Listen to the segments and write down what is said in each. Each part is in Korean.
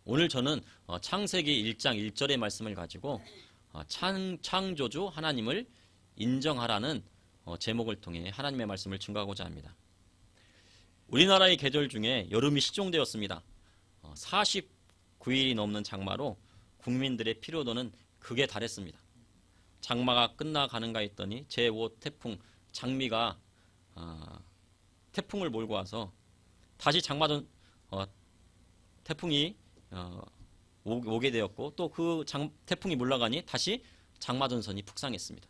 오늘 저는 창세기 1장 1절의 말씀을 가지고 창조주 하나님을 인정하라는 제목을 통해 하나님의 말씀을 증거하고자 합니다. 우리나라의 계절 중에 여름이 시종되었습니다. 49일이 넘는 장마로 국민들의 피로도는 극에 달했습니다. 장마가 끝나가는가 했더니 제5 태풍 장미가 태풍을 몰고 와서 다시 장마전 태풍이 오게 되었고, 또 그 태풍이 물러가니 다시 장마전선이 북상했습니다.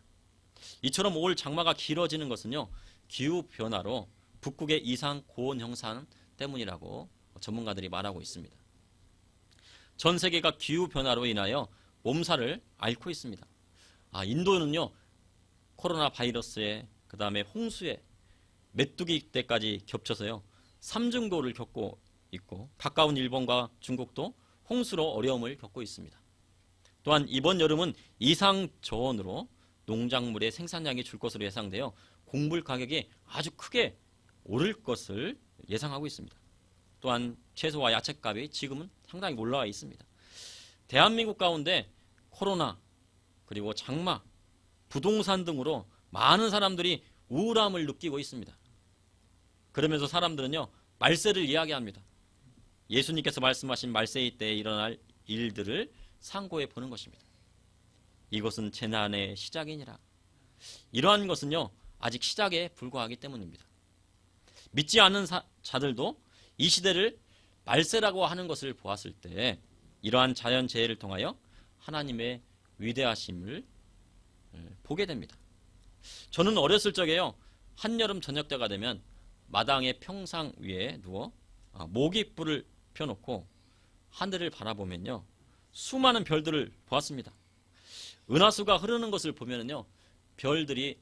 이처럼 올 장마가 길어지는 것은요, 기후변화로 북극의 이상 고온 형상 때문이라고 전문가들이 말하고 있습니다. 전 세계가 기후변화로 인하여 몸살을 앓고 있습니다. 인도는요, 코로나 바이러스에, 그 다음에 홍수에, 메뚜기 때까지 겹쳐서요, 삼중고를 겪고 있고, 가까운 일본과 중국도 홍수로 어려움을 겪고 있습니다. 또한 이번 여름은 이상저온으로 농작물의 생산량이 줄 것으로 예상되어 곡물 가격이 아주 크게 오를 것을 예상하고 있습니다. 또한 채소와 야채값이 지금은 상당히 올라와 있습니다. 대한민국 가운데 코로나, 그리고 장마, 부동산 등으로 많은 사람들이 우울함을 느끼고 있습니다. 그러면서 사람들은요, 말세를 이야기합니다. 예수님께서 말씀하신 말세의 때에 일어날 일들을 상고해 보는 것입니다. 이것은 재난의 시작이니라. 이러한 것은요, 아직 시작에 불과하기 때문입니다. 믿지 않는 자들도 이 시대를 말세라고 하는 것을 보았을 때 이러한 자연재해를 통하여 하나님의 위대하심을 보게 됩니다. 저는 어렸을 적에요, 한여름 저녁 때가 되면 마당의 평상 위에 누워 모깃불을 펴놓고 하늘을 바라보면요, 수많은 별들을 보았습니다. 은하수가 흐르는 것을 보면요, 별들이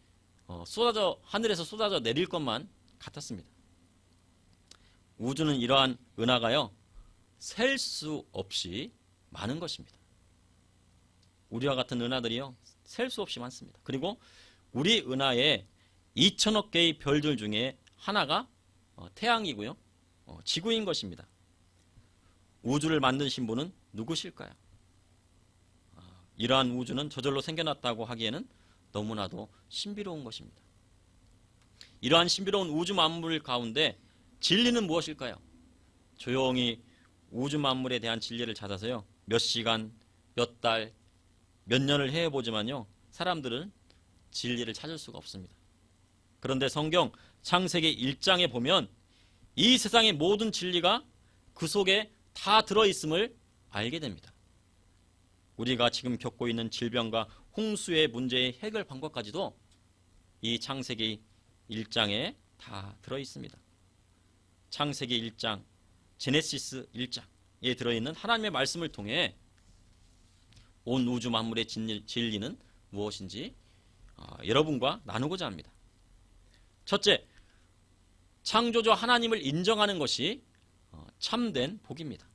하늘에서 쏟아져 내릴 것만 같았습니다. 우주는 이러한 은하가요, 셀 수 없이 많은 것입니다. 우리와 같은 은하들이요, 셀 수 없이 많습니다. 그리고 우리 은하에 2천억 개의 별들 중에 하나가 태양이고요, 지구인 것입니다. 우주를 만드신 분은 누구실까요? 이러한 우주는 저절로 생겨났다고 하기에는 너무나도 신비로운 것입니다. 이러한 신비로운 우주 만물 가운데 진리는 무엇일까요? 조용히 우주 만물에 대한 진리를 찾아서요, 몇 시간, 몇 달, 몇 년을 해보지만요, 사람들은 진리를 찾을 수가 없습니다. 그런데 성경 창세기 1장에 보면 이 세상의 모든 진리가 그 속에 다 들어있음을 알게 됩니다. 우리가 지금 겪고 있는 질병과 홍수의 문제의 해결 방법까지도 이 창세기 1장에 다 들어있습니다. 창세기 1장, 제네시스 1장에 들어있는 하나님의 말씀을 통해 온 우주 만물의 진리는 무엇인지 여러분과 나누고자 합니다. 첫째, 창조주 하나님을 인정하는 것이 참된 복입니다.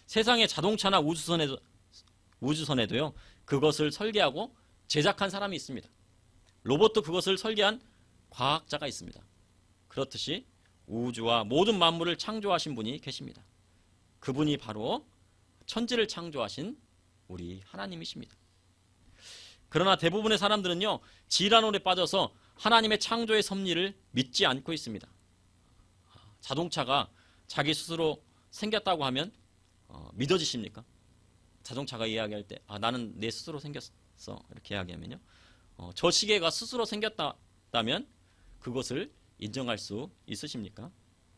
세상의 자동차나 우주선에도요, 그것을 설계하고 제작한 사람이 있습니다. 로봇도 그것을 설계한 과학자가 있습니다. 그렇듯이 우주와 모든 만물을 창조하신 분이 계십니다. 그분이 바로 천지를 창조하신 우리 하나님이십니다. 그러나 대부분의 사람들은요, 지라놀에 빠져서 하나님의 창조의 섭리를 믿지 않고 있습니다. 자동차가 자기 스스로 생겼다고 하면 믿어지십니까? 자동차가 이야기할 때 나는 내 스스로 생겼어 이렇게 이야기하면요, 저 시계가 스스로 생겼다면 그것을 인정할 수 있으십니까?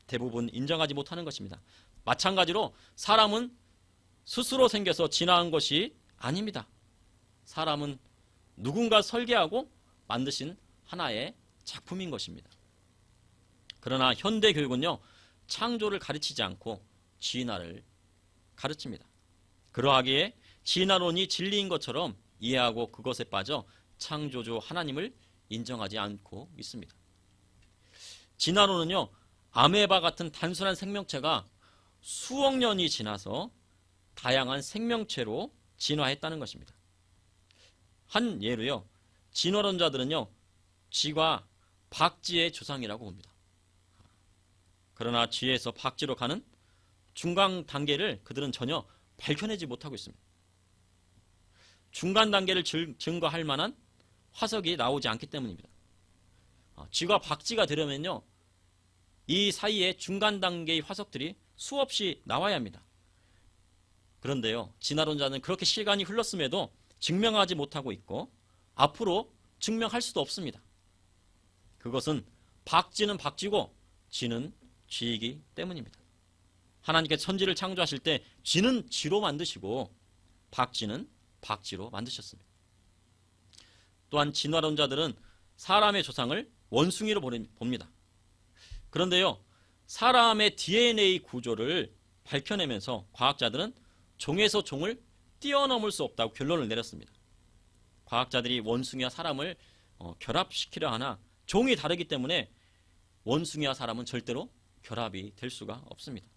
대부분 인정하지 못하는 것입니다. 마찬가지로 사람은 스스로 생겨서 진화한 것이 아닙니다. 사람은 누군가 설계하고 만드신 하나의 작품인 것입니다. 그러나 현대 교육은요, 창조를 가르치지 않고 진화를 가르칩니다. 그러하기에 진화론이 진리인 것처럼 이해하고 그것에 빠져 창조주 하나님을 인정하지 않고 있습니다. 진화론은요, 아메바 같은 단순한 생명체가 수억 년이 지나서 다양한 생명체로 진화했다는 것입니다. 한 예로요, 진화론자들은요, 쥐가 박쥐의 조상이라고 봅니다. 그러나 쥐에서 박쥐로 가는 중간 단계를 그들은 전혀 밝혀내지 못하고 있습니다. 중간 단계를 증거할 만한 화석이 나오지 않기 때문입니다. 쥐가 박쥐가 되려면요, 이 사이에 중간 단계의 화석들이 수없이 나와야 합니다. 그런데요, 진화론자는 그렇게 시간이 흘렀음에도 증명하지 못하고 있고 앞으로 증명할 수도 없습니다. 그것은 박쥐는 박쥐고 쥐는 쥐이기 때문입니다. 하나님께서 천지를 창조하실 때 쥐는 쥐로 만드시고 박쥐는 박쥐로 만드셨습니다. 또한 진화론자들은 사람의 조상을 원숭이로 봅니다. 그런데요, 사람의 DNA 구조를 밝혀내면서 과학자들은 종에서 종을 뛰어넘을 수 없다고 결론을 내렸습니다. 과학자들이 원숭이와 사람을 결합시키려 하나 종이 다르기 때문에 원숭이와 사람은 절대로 결합이 될 수가 없습니다.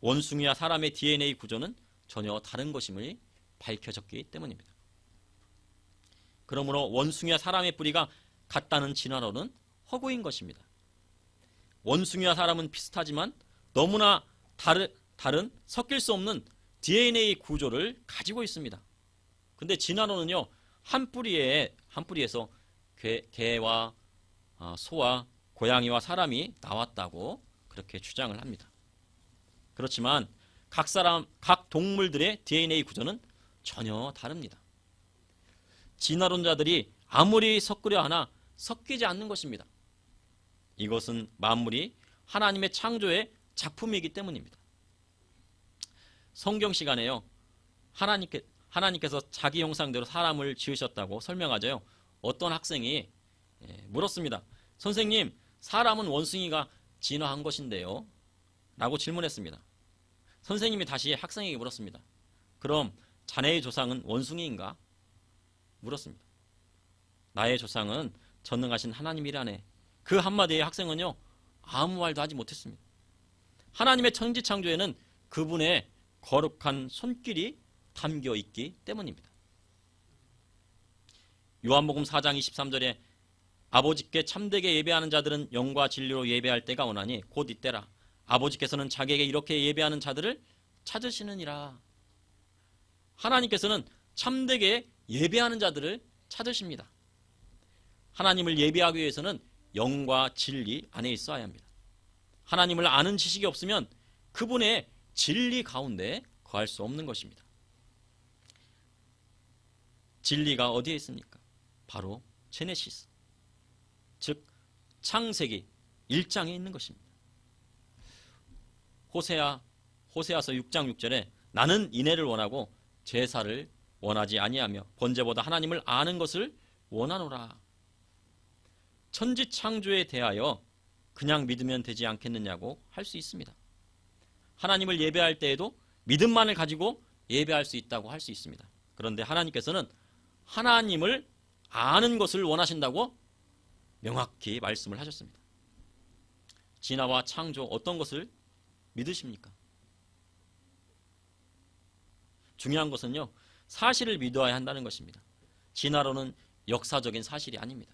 원숭이와 사람의 DNA 구조는 전혀 다른 것임을 밝혀졌기 때문입니다. 그러므로 원숭이와 사람의 뿌리가 같다는 진화론은 허구인 것입니다. 원숭이와 사람은 비슷하지만 너무나 다른 섞일 수 없는 DNA 구조를 가지고 있습니다. 근데 진화론은요, 한 뿌리에서 개와 소와 고양이와 사람이 나왔다고 그렇게 주장을 합니다. 그렇지만 각 동물들의 DNA 구조는 전혀 다릅니다. 진화론자들이 아무리 섞으려 하나 섞이지 않는 것입니다. 이것은 만물이 하나님의 창조의 작품이기 때문입니다. 성경 시간에요, 하나님께서 자기 형상대로 사람을 지으셨다고 설명하죠요. 어떤 학생이 물었습니다. 선생님, 사람은 원숭이가 진화한 것인데요? 라고 질문했습니다. 선생님이 다시 학생에게 물었습니다. 그럼 자네의 조상은 원숭이인가? 물었습니다. 나의 조상은 전능하신 하나님이라네. 그 한마디에 학생은요, 아무 말도 하지 못했습니다. 하나님의 천지창조에는 그분의 거룩한 손길이 담겨 있기 때문입니다. 요한복음 4장 23절에 아버지께 참되게 예배하는 자들은 영과 진리로 예배할 때가 오나니 곧 이때라. 아버지께서는 자기에게 이렇게 예배하는 자들을 찾으시느니라. 하나님께서는 참되게 예배하는 자들을 찾으십니다. 하나님을 예배하기 위해서는 영과 진리 안에 있어야 합니다. 하나님을 아는 지식이 없으면 그분의 진리 가운데 거할 수 없는 것입니다. 진리가 어디에 있습니까? 바로 제네시스, 즉 창세기 1장에 있는 것입니다. 호세아서 6장 6절에 나는 인애를 원하고 제사를 원하지 아니하며 번제보다 하나님을 아는 것을 원하노라. 천지 창조에 대하여 그냥 믿으면 되지 않겠느냐고 할 수 있습니다. 하나님을 예배할 때에도 믿음만을 가지고 예배할 수 있다고 할 수 있습니다. 그런데 하나님께서는 하나님을 아는 것을 원하신다고 명확히 말씀을 하셨습니다. 진화와 창조 어떤 것을 믿으십니까? 중요한 것은요, 사실을 믿어야 한다는 것입니다. 진화론은 역사적인 사실이 아닙니다.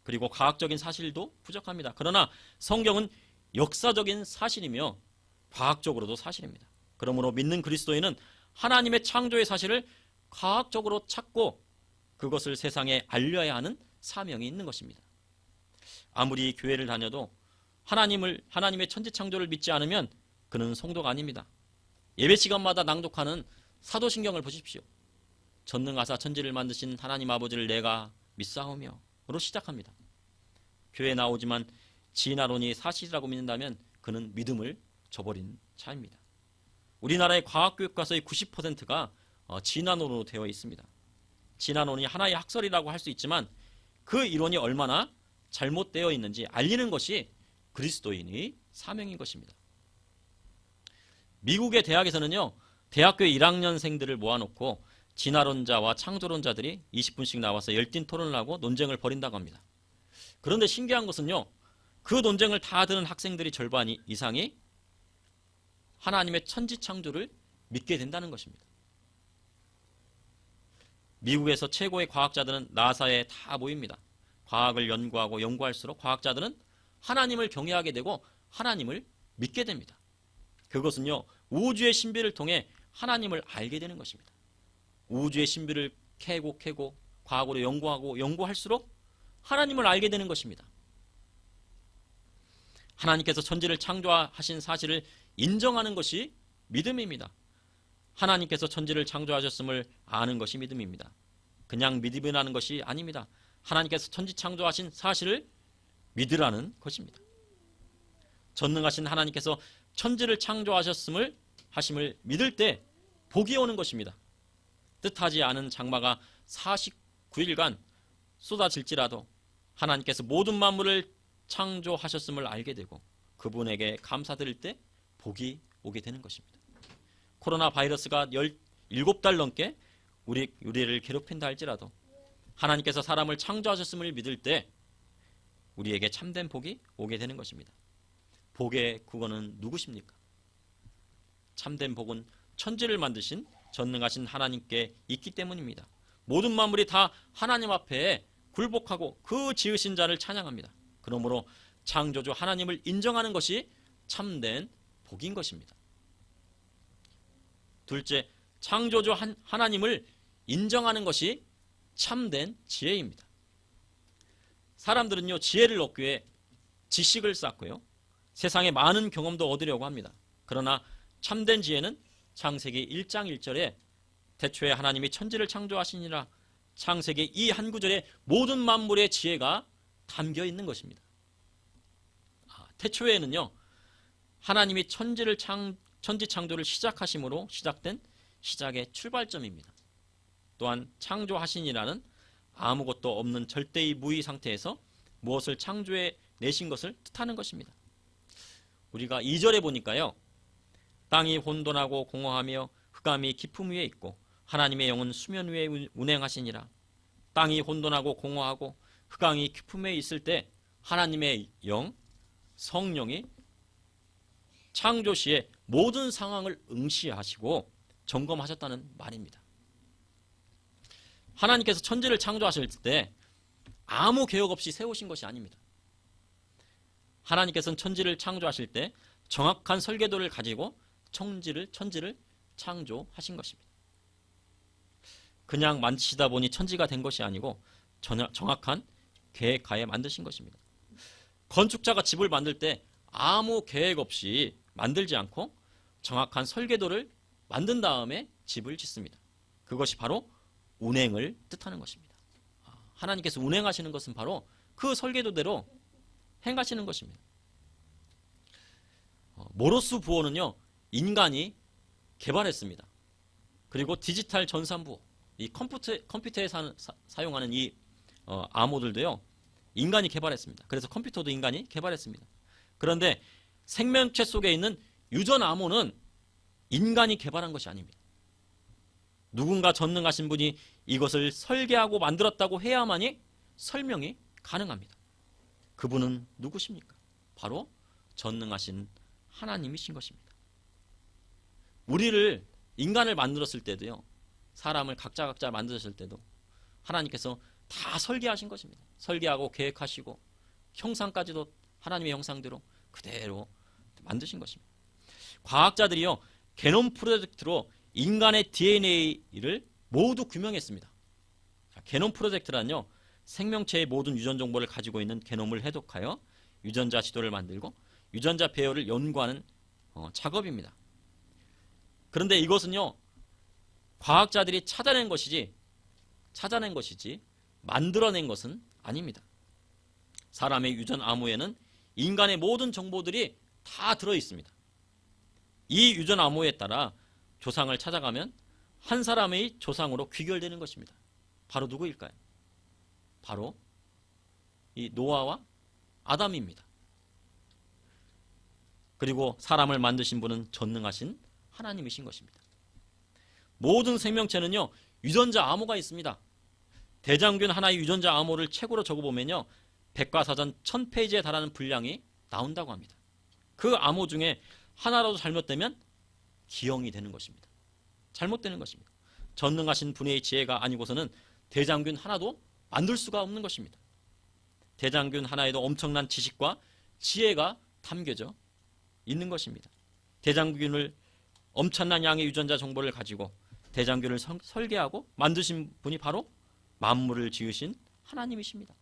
그리고 과학적인 사실도 부족합니다. 그러나 성경은 역사적인 사실이며 과학적으로도 사실입니다. 그러므로 믿는 그리스도인은 하나님의 창조의 사실을 과학적으로 찾고 그것을 세상에 알려야 하는 사명이 있는 것입니다. 아무리 교회를 다녀도 하나님의 천지 창조를 믿지 않으면 그는 성도가 아닙니다. 예배 시간마다 낭독하는 사도신경을 보십시오. 전능하사 천지를 만드신 하나님 아버지를 내가 믿사오며 로 시작합니다. 교회에 나오지만 진화론이 사실이라고 믿는다면 그는 믿음을 저버린 자입니다. 우리나라의 과학교육과서의 90%가 진화론으로 되어 있습니다. 진화론이 하나의 학설이라고 할 수 있지만 그 이론이 얼마나 잘못되어 있는지 알리는 것이 그리스도인의 사명인 것입니다. 미국의 대학에서는요, 대학교 1학년생들을 모아놓고 진화론자와 창조론자들이 20분씩 나와서 열띤 토론을 하고 논쟁을 벌인다고 합니다. 그런데 신기한 것은요, 그 논쟁을 다 듣는 학생들이 절반 이상이 하나님의 천지 창조를 믿게 된다는 것입니다. 미국에서 최고의 과학자들은 나사에 다 모입니다. 과학을 연구하고 연구할수록 과학자들은 하나님을 경외하게 되고 하나님을 믿게 됩니다. 그것은요, 우주의 신비를 통해 하나님을 알게 되는 것입니다. 우주의 신비를 캐고 과거로 연구할수록 하나님을 알게 되는 것입니다. 하나님께서 천지를 창조하신 사실을 인정하는 것이 믿음입니다. 하나님께서 천지를 창조하셨음을 아는 것이 믿음입니다. 그냥 믿음이라는 것이 아닙니다. 하나님께서 천지 창조하신 사실을 믿으라는 것입니다. 전능하신 하나님께서 천지를 창조하셨음을 하심을 믿을 때 복이 오는 것입니다. 뜻하지 않은 장마가 49일간 쏟아질지라도 하나님께서 모든 만물을 창조하셨음을 알게 되고 그분에게 감사드릴 때 복이 오게 되는 것입니다. 코로나 바이러스가 17달 넘게 우리를 괴롭힌다 할지라도 하나님께서 사람을 창조하셨음을 믿을 때 우리에게 참된 복이 오게 되는 것입니다. 복의 국원은 누구십니까? 참된 복은 천지를 만드신 전능하신 하나님께 있기 때문입니다. 모든 만물이 다 하나님 앞에 굴복하고 그 지으신 자를 찬양합니다. 그러므로 창조주 하나님을 인정하는 것이 참된 복인 것입니다. 둘째, 창조주 하나님을 인정하는 것이 참된 지혜입니다. 사람들은요, 지혜를 얻기 위해 지식을 쌓고요, 세상에 많은 경험도 얻으려고 합니다. 그러나 참된 지혜는 창세기 1장 1절에 태초에 하나님이 천지를 창조하시니라, 창세기 이 한 구절에 모든 만물의 지혜가 담겨 있는 것입니다. 태초에는요, 하나님이 천지 창조를 시작하심으로 시작된 시작의 출발점입니다. 또한 창조하시니라는 아무것도 없는 절대의 무의 상태에서 무엇을 창조해 내신 것을 뜻하는 것입니다. 우리가 2절에 보니까요, 땅이 혼돈하고 공허하며 흑암이 깊음 위에 있고 하나님의 영은 수면 위에 운행하시니라. 땅이 혼돈하고 공허하고 흑암이 깊음 위에 있을 때 하나님의 영, 성령이 창조 시에 모든 상황을 응시하시고 점검하셨다는 말입니다. 하나님께서 천지를 창조하실 때 아무 계획 없이 세우신 것이 아닙니다. 하나님께서는 천지를 창조하실 때 정확한 설계도를 가지고 천지를 창조하신 것입니다. 그냥 만지시다 보니 천지가 된 것이 아니고 정확한 계획하에 만드신 것입니다. 건축자가 집을 만들 때 아무 계획 없이 만들지 않고 정확한 설계도를 만든 다음에 집을 짓습니다. 그것이 바로 운행을 뜻하는 것입니다. 하나님께서 운행하시는 것은 바로 그 설계도대로 행하시는 것입니다. 모로스 부호는요, 인간이 개발했습니다. 그리고 디지털 전산부호, 이 컴퓨터에 사용하는 이 암호들도요, 인간이 개발했습니다. 그래서 컴퓨터도 인간이 개발했습니다. 그런데 생명체 속에 있는 유전 암호는 인간이 개발한 것이 아닙니다. 누군가 전능하신 분이 이것을 설계하고 만들었다고 해야만이 설명이 가능합니다. 그분은 누구십니까? 바로 전능하신 하나님이신 것입니다. 우리를, 인간을 만들었을 때도요, 사람을 각자 만드셨을 때도 하나님께서 다 설계하신 것입니다. 설계하고 계획하시고 형상까지도 하나님의 형상대로 그대로 만드신 것입니다. 과학자들이요, 게놈 프로젝트로 인간의 DNA를 모두 규명했습니다. 게놈 프로젝트란요, 생명체의 모든 유전 정보를 가지고 있는 게놈을 해독하여 유전자 지도를 만들고 유전자 배열을 연구하는 작업입니다. 그런데 이것은요, 과학자들이 찾아낸 것이지 만들어낸 것은 아닙니다. 사람의 유전 암호에는 인간의 모든 정보들이 다 들어 있습니다. 이 유전 암호에 따라 조상을 찾아가면 한 사람의 조상으로 귀결되는 것입니다. 바로 누구일까요? 바로 이 노아와 아담입니다. 그리고 사람을 만드신 분은 전능하신 하나님이신 것입니다. 모든 생명체는요, 유전자 암호가 있습니다. 대장균 하나의 유전자 암호를 책으로 적어보면요, 백과사전 1000페이지에 달하는 분량이 나온다고 합니다. 그 암호 중에 하나라도 잘못되면 기형이 되는 것입니다. 잘못되는 것입니다. 전능하신 분의 지혜가 아니고서는 대장균 하나도 만들 수가 없는 것입니다. 대장균 하나에도 엄청난 지식과 지혜가 담겨져 있는 것입니다. 대장균을 엄청난 양의 유전자 정보를 가지고 대장균을 설계하고 만드신 분이 바로 만물을 지으신 하나님이십니다.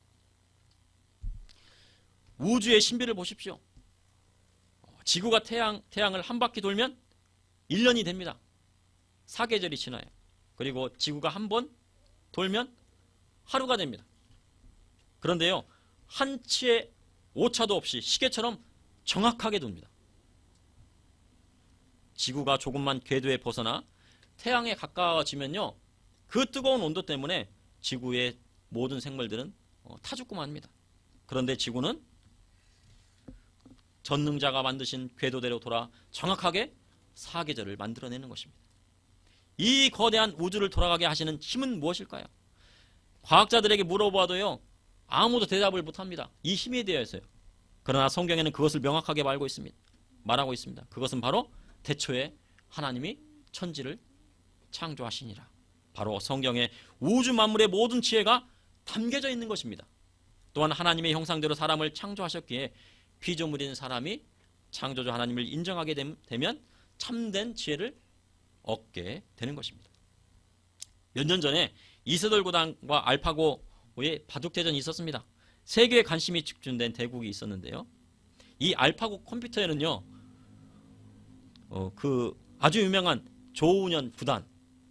우주의 신비를 보십시오. 지구가 태양을 한 바퀴 돌면 1년이 됩니다. 사계절이 지나요. 그리고 지구가 한 번 돌면 하루가 됩니다. 그런데요, 한 치의 오차도 없이 시계처럼 정확하게 돕니다. 지구가 조금만 궤도에 벗어나 태양에 가까워지면요, 그 뜨거운 온도 때문에 지구의 모든 생물들은 타 죽고만 합니다. 그런데 지구는 전능자가 만드신 궤도대로 돌아 정확하게 사계절을 만들어내는 것입니다. 이 거대한 우주를 돌아가게 하시는 힘은 무엇일까요? 과학자들에게 물어봐도요, 아무도 대답을 못합니다. 이 힘에 대해서요. 그러나 성경에는 그것을 명확하게 말하고 있습니다. 그것은 바로 태초에 하나님이 천지를 창조하시니라. 바로 성경에 우주 만물의 모든 지혜가 담겨져 있는 것입니다. 또한 하나님의 형상대로 사람을 창조하셨기에 피조물인 사람이 창조주 하나님을 인정하게 되면 참된 지혜를 얻게 되는 것입니다. 몇 년 전에 이세돌 구단과 알파고의 바둑대전이 있었습니다. 세계의 관심이 집중된 대국이 있었는데요. 이 알파고 컴퓨터에는요, 그 아주 유명한 조훈현 구단,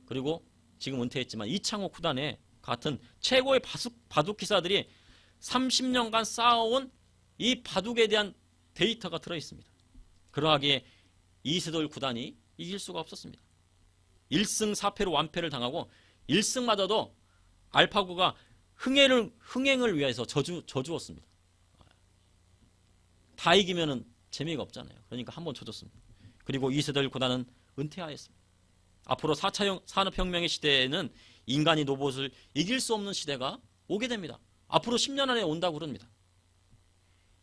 그리고 지금 은퇴했지만 이창호 구단의 같은 최고의 바둑 기사들이 30년간 쌓아온 이 바둑에 대한 데이터가 들어있습니다. 그러하기에 이세돌 구단이 이길 수가 없었습니다. 1승 4패로 완패를 당하고 1승마저도 알파고가 흥행을 위해서 져주었습니다. 다 이기면은 재미가 없잖아요. 그러니까 한번 져줬습니다. 그리고 이세돌 구단은 은퇴하였습니다. 앞으로 4차 산업혁명의 시대에는 인간이 로봇을 이길 수 없는 시대가 오게 됩니다. 앞으로 10년 안에 온다고 그럽니다.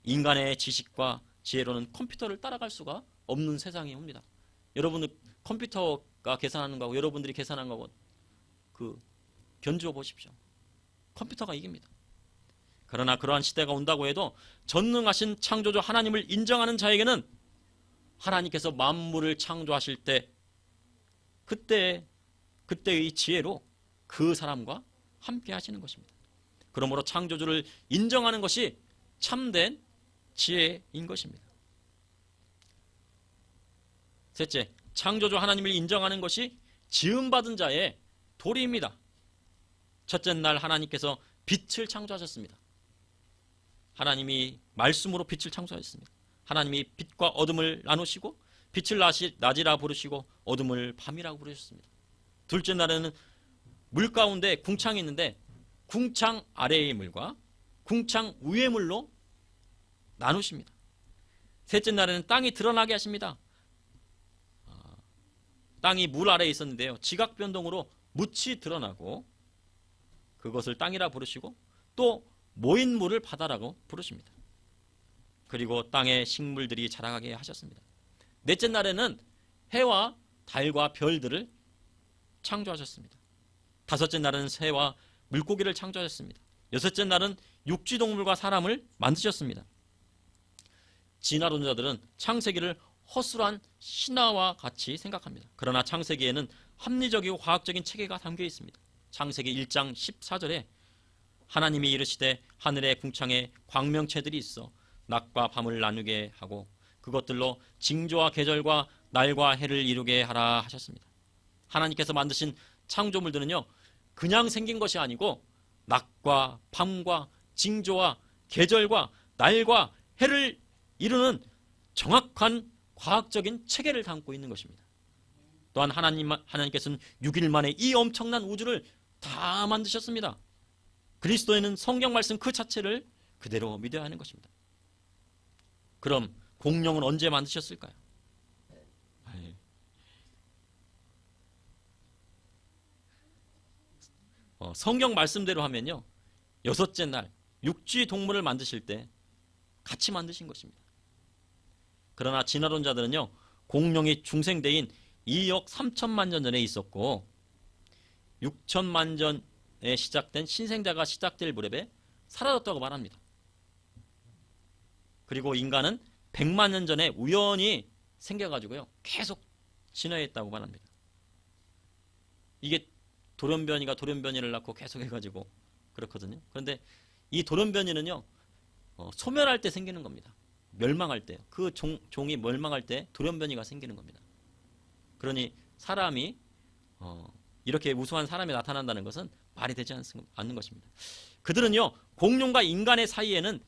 인간의 지식과 지혜로는 컴퓨터를 따라갈 수가 없는 세상이 옵니다. 여러분들 컴퓨터가 계산하는 거하고 여러분들이 계산하는 거하고 견주어 보십시오. 컴퓨터가 이깁니다. 그러나 그러한 시대가 온다고 해도 전능하신 창조주 하나님을 인정하는 자에게는 하나님께서 만물을 창조하실 때 그때의 지혜로 그 사람과 함께 하시는 것입니다. 그러므로 창조주를 인정하는 것이 참된 지혜인 것입니다. 셋째, 창조주 하나님을 인정하는 것이 지음받은 자의 도리입니다. 첫째 날 하나님께서 빛을 창조하셨습니다. 하나님이 말씀으로 빛을 창조하셨습니다. 하나님이 빛과 어둠을 나누시고 빛을 낮이라 부르시고 어둠을 밤이라고 부르셨습니다. 둘째 날에는 물 가운데 궁창이 있는데 궁창 아래의 물과 궁창 위의 물로 나누십니다. 셋째 날에는 땅이 드러나게 하십니다. 땅이 물 아래에 있었는데요, 지각 변동으로 묻이 드러나고 그것을 땅이라 부르시고 또 모인 물을 바다라고 부르십니다. 그리고 땅에 식물들이 자라게 하셨습니다. 넷째 날에는 해와 달과 별들을 창조하셨습니다. 다섯째 날은 새와 물고기를 창조하셨습니다. 여섯째 날은 육지동물과 사람을 만드셨습니다. 진화론자들은 창세기를 허술한 신화와 같이 생각합니다. 그러나 창세기에는 합리적이고 과학적인 체계가 담겨 있습니다. 창세기 1장 14절에 하나님이 이르시되 하늘의 궁창에 광명체들이 있어 낮과 밤을 나누게 하고 그것들로 징조와 계절과 날과 해를 이루게 하라 하셨습니다. 하나님께서 만드신 창조물들은요, 그냥 생긴 것이 아니고 낮과 밤과 징조와 계절과 날과 해를 이루는 정확한 과학적인 체계를 담고 있는 것입니다. 또한 하나님께서는 6일 만에 이 엄청난 우주를 다 만드셨습니다. 그리스도에는 성경 말씀 그 자체를 그대로 믿어야 하는 것입니다. 그럼 공룡은 언제 만드셨을까요? 성경 말씀대로 하면요, 여섯째 날 육지 동물을 만드실 때 같이 만드신 것입니다. 그러나 진화론자들은요, 공룡이 중생대인 2억 3천만 년 전에 있었고 6천만 전에 시작된 신생자가 시작될 무렵에 사라졌다고 말합니다. 그리고 인간은 100만 년 전에 우연히 생겨가지고요 계속 진화했다고 말합니다. 이게 돌연변이가 돌연변이를 낳고 계속 해가지고 그렇거든요. 그런데 이 돌연변이는요 소멸할 때 생기는 겁니다. 멸망할 때, 그 종이 멸망할 때 돌연변이가 생기는 겁니다. 그러니 사람이 이렇게 우수한 사람이 나타난다는 것은 말이 되지 않는 것입니다. 그들은요 공룡과 인간의 사이에는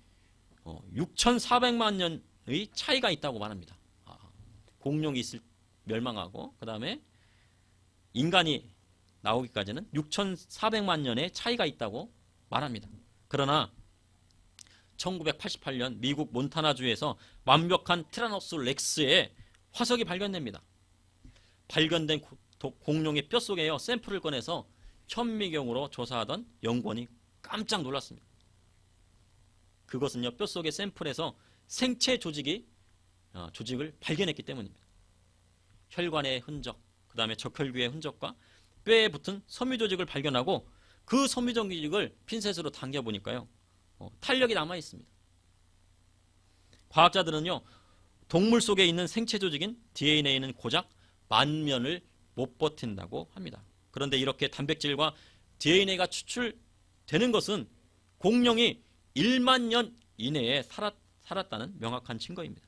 6,400만 년의 차이가 있다고 말합니다. 공룡이 멸망하고 그 다음에 인간이 나오기까지는 6,400만 년의 차이가 있다고 말합니다. 그러나 1988년 미국 몬타나주에서 완벽한 티라노스 렉스의 화석이 발견됩니다. 발견된 공룡의 뼛속에요 샘플을 꺼내서 현미경으로 조사하던 연구원이 깜짝 놀랐습니다. 그것은요 뼛속의 샘플에서 생체 조직을 발견했기 때문입니다. 혈관의 흔적, 그 다음에 적혈구의 흔적과 뼈에 붙은 섬유 조직을 발견하고 그 섬유 조직을 핀셋으로 당겨보니까요 탄력이 남아있습니다. 과학자들은요 동물 속에 있는 생체 조직인 DNA는 고작 10,000년을 못 버틴다고 합니다. 그런데 이렇게 단백질과 DNA가 추출되는 것은 공룡이 10,000,000 년 이내에 살았다는 명확한 증거입니다.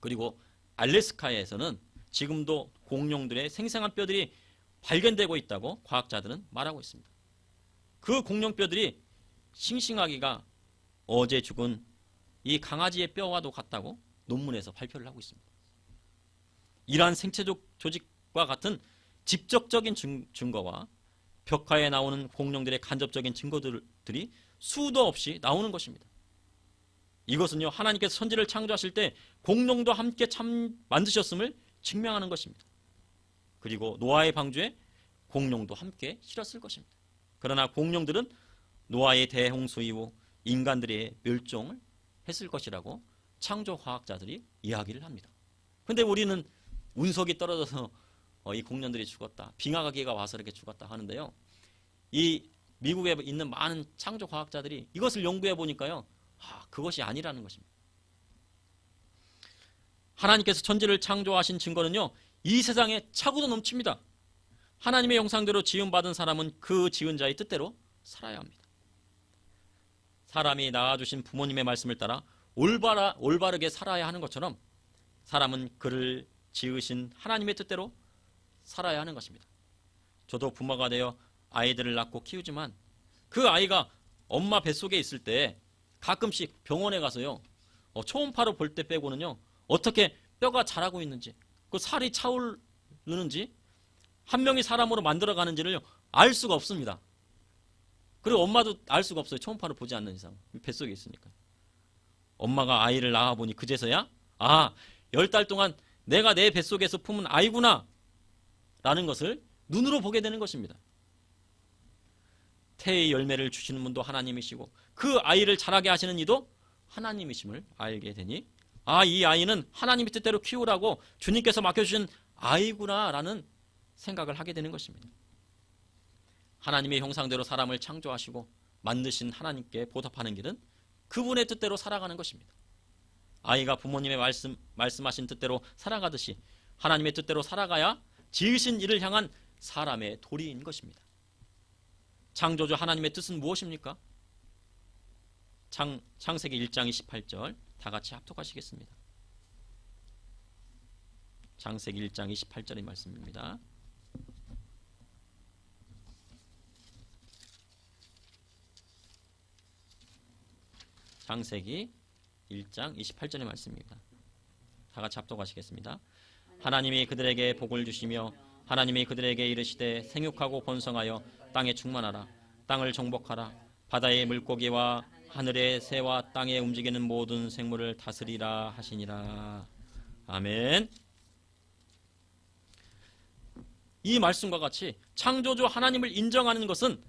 그리고 알래스카에서는 지금도 공룡들의 생생한 뼈들이 발견되고 있다고 과학자들은 말하고 있습니다. 그 공룡 뼈들이 싱싱하기가 어제 죽은 이 강아지의 뼈와도 같다고 논문에서 발표를 하고 있습니다. 이러한 생체 조직과 같은 직접적인 증거와 벽화에 나오는 공룡들의 간접적인 증거들이 수도 없이 나오는 것입니다. 이것은요 하나님께서 천지를 창조하실 때 공룡도 함께 만드셨음을 증명하는 것입니다. 그리고 노아의 방주에 공룡도 함께 실었을 것입니다. 그러나 공룡들은 노아의 대홍수 이후 인간들의 멸종을 했을 것이라고 창조과학자들이 이야기를 합니다. 그런데 우리는 운석이 떨어져서 이 공룡들이 죽었다, 빙하기가 와서 이렇게 죽었다 하는데요, 이 미국에 있는 많은 창조과학자들이 이것을 연구해 보니까요 그것이 아니라는 것입니다. 하나님께서 천지를 창조하신 증거는요 이 세상에 차고도 넘칩니다. 하나님의 형상대로 지음받은 사람은 그 지은 자의 뜻대로 살아야 합니다. 사람이 낳아주신 부모님의 말씀을 따라 올바르게 살아야 하는 것처럼 사람은 그를 지으신 하나님의 뜻대로 살아야 하는 것입니다. 저도 부모가 되어 아이들을 낳고 키우지만 그 아이가 엄마 뱃속에 있을 때 가끔씩 병원에 가서요 초음파로 볼 때 빼고는요 어떻게 뼈가 자라고 있는지, 그 살이 차오르는지, 한 명이 사람으로 만들어가는지를 알 수가 없습니다. 그리고 엄마도 알 수가 없어요. 초음파를 보지 않는 이상. 뱃속에 있으니까. 엄마가 아이를 낳아보니 그제서야 10달 동안 내가 내 뱃속에서 품은 아이구나 라는 것을 눈으로 보게 되는 것입니다. 태의 열매를 주시는 분도 하나님이시고 그 아이를 자라게 하시는 이도 하나님이심을 알게 되니 이 아이는 하나님의 뜻대로 키우라고 주님께서 맡겨주신 아이구나 라는 생각을 하게 되는 것입니다. 하나님의 형상대로 사람을 창조하시고 만드신 하나님께 보답하는 길은 그분의 뜻대로 살아가는 것입니다. 아이가 부모님의 말씀하신 뜻대로 살아가듯이 하나님의 뜻대로 살아가야 지으신 이를 향한 사람의 도리인 것입니다. 창조주 하나님의 뜻은 무엇입니까? 창세기 1장 28절 다 같이 합독하시겠습니다. 창세기 1장 28절의 말씀입니다. 창세기 1장 28절의 말씀입니다. 다 같이 합독하시겠습니다. 하나님이 그들에게 복을 주시며 하나님이 그들에게 이르시되 생육하고 번성하여 땅에 충만하라. 땅을 정복하라. 바다의 물고기와 하늘의 새와 땅에 움직이는 모든 생물을 다스리라 하시니라. 아멘. 이 말씀과 같이 창조주 하나님을 인정하는 것은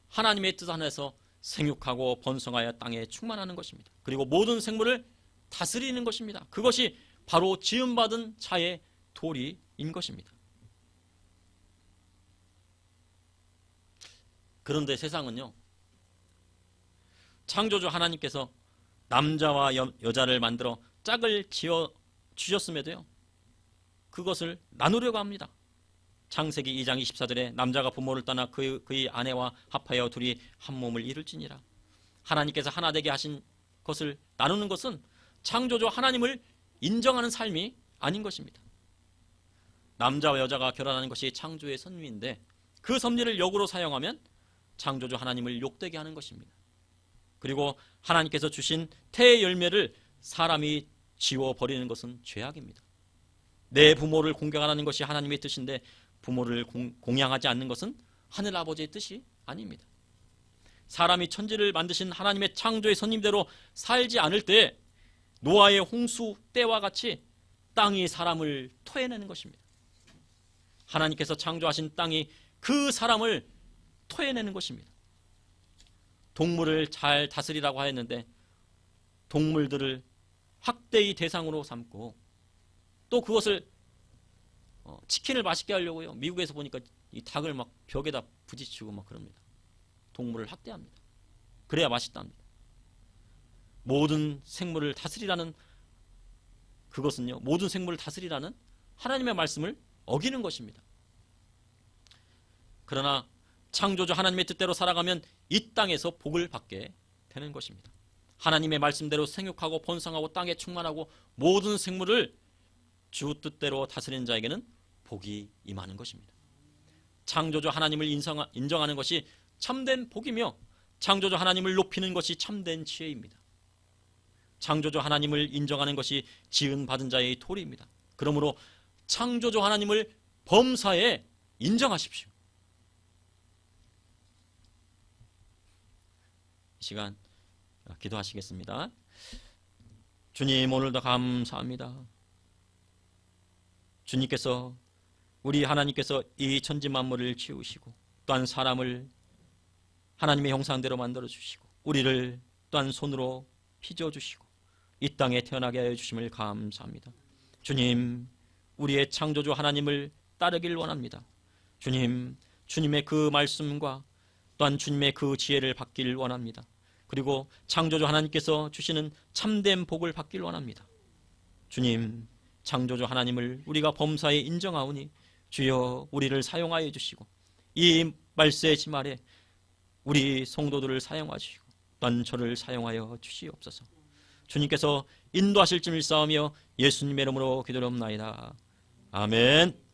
하나님의 뜻 안에서 생육하고 번성하여 땅에 충만하는 것입니다. 그리고 모든 생물을 다스리는 것입니다. 그것이 바로 지음받은 자의 도리인 것입니다. 그런데 세상은요, 창조주 하나님께서 남자와 여자를 만들어 짝을 지어 주셨음에도요, 그것을 나누려고 합니다. 창세기 2장 24절에 남자가 부모를 떠나 그의 아내와 합하여 둘이 한 몸을 이룰지니라. 하나님께서 하나 되게 하신 것을 나누는 것은 창조주 하나님을 인정하는 삶이 아닌 것입니다. 남자와 여자가 결혼하는 것이 창조의 섭리인데 그 섭리를 역으로 사용하면 창조주 하나님을 욕되게 하는 것입니다. 그리고 하나님께서 주신 태의 열매를 사람이 지워버리는 것은 죄악입니다. 내 부모를 공경하는 것이 하나님의 뜻인데 부모를 공양하지 않는 것은 하늘 아버지의 뜻이 아닙니다. 사람이 천지를 만드신 하나님의 창조의 선님대로 살지 않을 때 노아의 홍수 때와 같이 땅이 사람을 토해내는 것입니다. 하나님께서 창조하신 땅이 그 사람을 토해내는 것입니다. 동물을 잘 다스리라고 하였는데 동물들을 학대의 대상으로 삼고 또 그것을 치킨을 맛있게 하려고요. 미국에서 보니까 이 닭을 막 벽에다 부딪히고 막 그럽니다. 동물을 학대합니다. 그래야 맛있답니다. 모든 생물을 다스리라는 그것은요, 모든 생물을 다스리라는 하나님의 말씀을 어기는 것입니다. 그러나 창조주 하나님의 뜻대로 살아가면 이 땅에서 복을 받게 되는 것입니다. 하나님의 말씀대로 생육하고 번성하고 땅에 충만하고 모든 생물을 주 뜻대로 다스리는 자에게는 복이 임하는 것입니다. 창조주 하나님을 인정하는 것이 참된 복이며 창조주 하나님을 높이는 것이 참된 지혜입니다. 창조주 하나님을 인정하는 것이 지은 받은 자의 도리입니다. 그러므로 창조주 하나님을 범사에 인정하십시오. 이 시간 기도하시겠습니다. 주님, 오늘도 감사합니다. 주님께서, 우리 하나님께서 이 천지 만물을 지으시고 또한 사람을 하나님의 형상대로 만들어 주시고 우리를 또한 손으로 빚어 주시고 이 땅에 태어나게 하여 주심을 감사합니다. 주님, 우리의 창조주 하나님을 따르길 원합니다. 주님, 주님의 그 말씀과 또한 주님의 그 지혜를 받길 원합니다. 그리고 창조주 하나님께서 주시는 참된 복을 받길 원합니다. 주님, 창조주 하나님을 우리가 범사에 인정하오니 주여 우리를 사용하여 주시고 이 말세의 지말에 우리 성도들을 사용하시고 또한 저를 사용하여 주시옵소서. 주님께서 인도하실 줄 믿사오며 예수님의 이름으로 기도하옵나이다. 아멘.